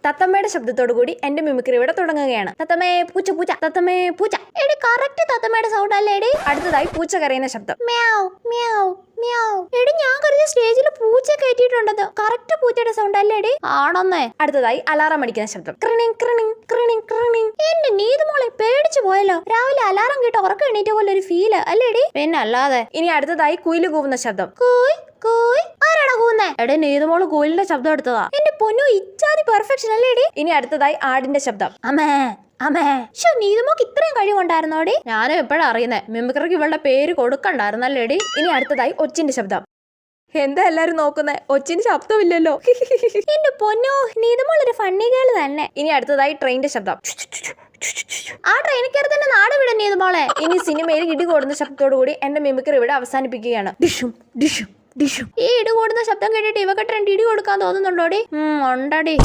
തത്തമ്മയുടെ ശബ്ദത്തോടു കൂടി എന്റെ മിമിക്രി ഇവിടെ തുടങ്ങുകയാണ്. തത്തമ്മേ പൂച്ച പൂച്ച, തത്തമ്മേ പൂച്ച. എടി കറക്റ്റ് തത്തമ്മയുടെ സൗണ്ട് അല്ലേ എടി? അടുത്തതായി പൂച്ച കരയുന്ന ശബ്ദം. മ്യാവ് മ്യാവ് മ്യാവ്. എടി ഞാൻ കരുതിയ സ്റ്റേജിൽ പൂച്ച കയറ്റിയിട്ടുണ്ടെന്ന്. കറക്റ്റ് പൂച്ചയുടെ സൗണ്ട് അല്ലേ എടി? ആണെന്നേ. അടുത്തതായി അലാറം അടിക്കുന്ന ശബ്ദം. ക്രിണിങ് ക്രിണിങ് ക്രിണിങ് ക്രിണിങ്. എന്റെ നീതുമോളെ പേടിച്ചു പോയല്ലോ. രാവിലെ അലാറം കേട്ട് ഉറക്കം എണീറ്റ പോലെ ഒരു ഫീല് അല്ലേടി? പിന്നെ അല്ലാതെ. ഇനി അടുത്തതായി കുയില് കൂവുന്ന ശബ്ദം. കൂയ് കൂയ്. ആരാടാ കൂവുന്നേ? എടേ നീതുമോള് കുയിലിന്റെ ശബ്ദം എടുത്തതാ. എന്റെ പൊന്നു ഇച്ചാതി പെർഫെക്ഷൻ അല്ലേടി? ഇനി അടുത്തതായി ആടിന്റെ ശബ്ദം. അമ്മേ അമ്മേ. ശോ നീതുമോക്ക് ഇത്രയും കഴിവുണ്ടായിരുന്നോടി? ഞാനും എപ്പോഴാ അറിയുന്നേ. മിമിക്രിക്ക് ഇവളുടെ പേര് കൊടുക്കണ്ടായിരുന്നല്ലേടി? ഇനി അടുത്തതായി ഒച്ചിന്റെ ശബ്ദം. എന്താ എല്ലാരും നോക്കുന്നേ? ഒച്ചിന് ശബ്ദമില്ലല്ലോ. എന്റെ പൊന്നോ നീതുമോൾ ഒരു ഫണ്ണി ഗേൾ തന്നെ. ഇനി അടുത്തതായി ട്രെയിനിന്റെ ശബ്ദം. ആ ട്രെയിനിൽ കയറി തന്നെ നാട് വിട നീതുമോളെ. ഇനി സിനിമയിൽ ഇടികൂടുന്ന ശബ്ദത്തോടു കൂടി എന്റെ മിമിക്രി ഇവിടെ അവസാനിപ്പിക്കുകയാണ്. ഡിഷും ഡിഷും ഡിഷും. ഈ ഇടികൂടുന്ന ശബ്ദം കേട്ടിട്ട് ഇവക്ക് ട്രെൻഡ് ഇടി കൊടുക്കാൻ തോന്നുന്നുണ്ടോടി? ഉണ്ടടി.